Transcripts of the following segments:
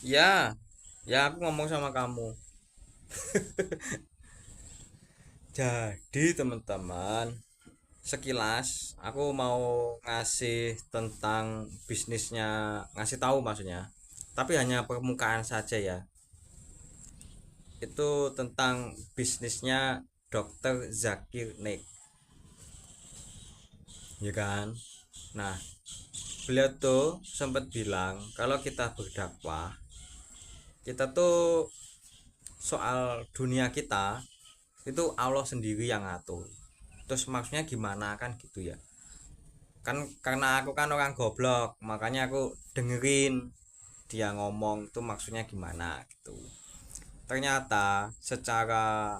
Ya, ya aku ngomong sama kamu. Jadi teman-teman, sekilas aku mau ngasih tentang bisnisnya, ngasih tahu maksudnya. Tapi hanya permukaan saja ya. Itu tentang bisnisnya Dokter Zakir Naik, ya kan? Nah, beliau tuh sempat bilang kalau kita berdakwah, kita tuh soal dunia kita itu Allah sendiri yang ngatur. Terus maksudnya gimana kan gitu ya, kan karena aku kan orang goblok, makanya aku dengerin dia ngomong tuh maksudnya gimana gitu. Ternyata secara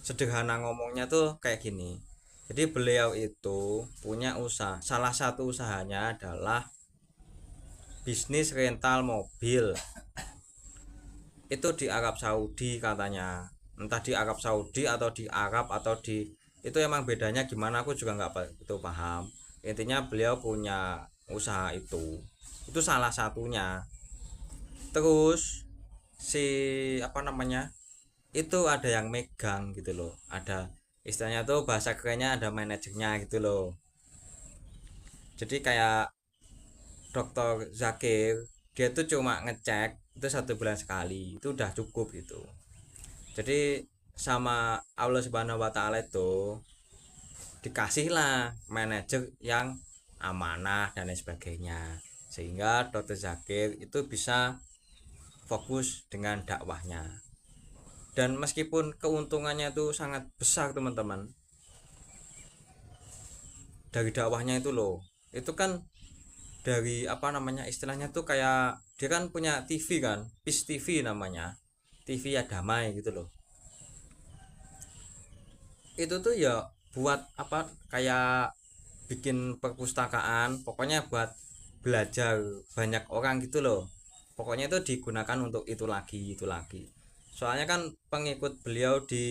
sederhana ngomongnya tuh kayak gini. Jadi beliau itu punya usaha, salah satu usahanya adalah bisnis rental mobil. Itu di Arab Saudi katanya, entah di Arab Saudi atau di Arab atau di, itu emang bedanya gimana aku juga nggak itu paham. Intinya beliau punya usaha itu salah satunya. Terus si apa namanya, itu ada yang megang gitu loh, ada istilahnya tuh bahasa kerennya ada manajernya gitu loh. Jadi kayak dokter Zakir, dia tuh cuma ngecek itu 1 bulan sekali itu udah cukup gitu. Jadi sama Allah Subhanahu wa taala itu dikasihlah manajer yang amanah dan lain sebagainya, sehingga dokter Zakir itu bisa fokus dengan dakwahnya. Dan meskipun keuntungannya itu sangat besar teman-teman dari dakwahnya itu loh, itu kan dari apa namanya, istilahnya tuh kayak dia kan punya TV kan, PIS TV namanya, TV ya damai gitu loh. Itu tuh ya buat apa, kayak bikin perpustakaan, pokoknya buat belajar banyak orang gitu loh. Pokoknya itu digunakan untuk itu lagi. Soalnya kan pengikut beliau di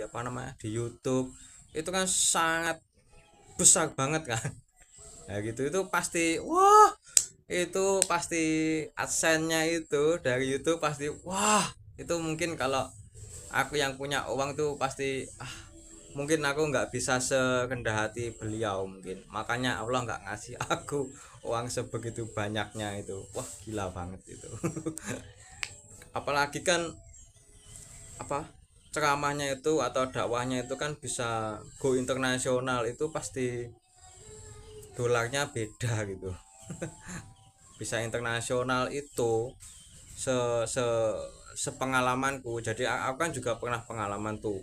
apa namanya, di YouTube itu kan sangat besar banget kan. Nah gitu, itu pasti wah, itu pasti adsense-nya itu dari YouTube pasti wah. Itu mungkin kalau aku yang punya uang tuh pasti mungkin aku nggak bisa serendah hati beliau mungkin, makanya Allah nggak ngasih aku uang sebegitu banyaknya itu. Wah gila banget itu. Apalagi kan apa, ceramahnya itu atau dakwahnya itu kan bisa go internasional, itu pasti dolarnya beda gitu. Bisa internasional itu se se sepengalamanku. Jadi aku kan juga pernah pengalaman tuh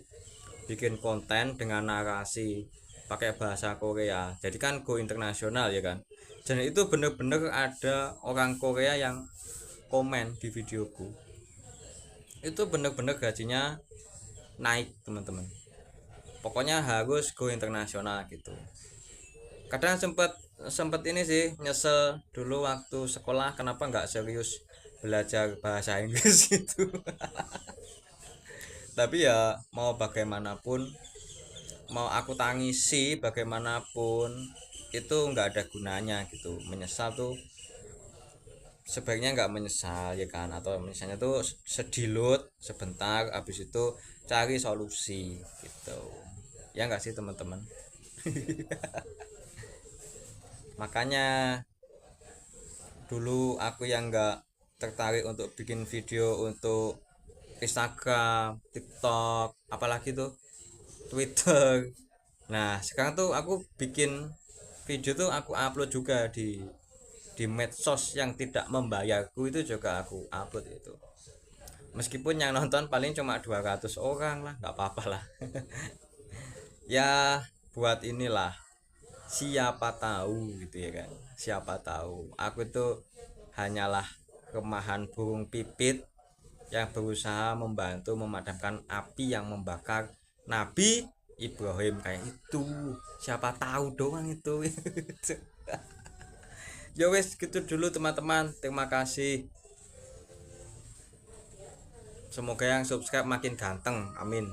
bikin konten dengan narasi pakai bahasa Korea, jadi kan go internasional ya kan. Dan itu bener-bener ada orang Korea yang komen di videoku, itu bener-bener gajinya naik teman-teman, pokoknya harus go internasional gitu. Kadang sempet sempet ini sih nyesel dulu waktu sekolah kenapa nggak serius belajar bahasa Inggris gitu. Tapi ya mau bagaimanapun, mau aku tangisi bagaimanapun, itu nggak ada gunanya gitu. Menyesal tuh sebaiknya nggak menyesal ya kan, atau misalnya tuh sedilut sebentar habis itu cari solusi gitu, ya nggak sih teman-teman. Makanya dulu aku yang nggak tertarik untuk bikin video untuk Instagram, TikTok, apalagi tuh Twitter. Nah sekarang tuh aku bikin video tuh aku upload juga di medsos yang tidak membayarku, itu juga aku upload itu. Meskipun yang nonton paling cuma 200 orang lah, nggak apa-apa lah. Ya buat inilah, siapa tahu gitu ya kan. Siapa tahu aku itu hanyalah remahan burung pipit yang berusaha membantu memadamkan api yang membakar Nabi Ibrahim kayak itu. Siapa tahu doang itu. Ya wes gitu dulu teman-teman, terima kasih. Semoga yang subscribe makin ganteng, amin.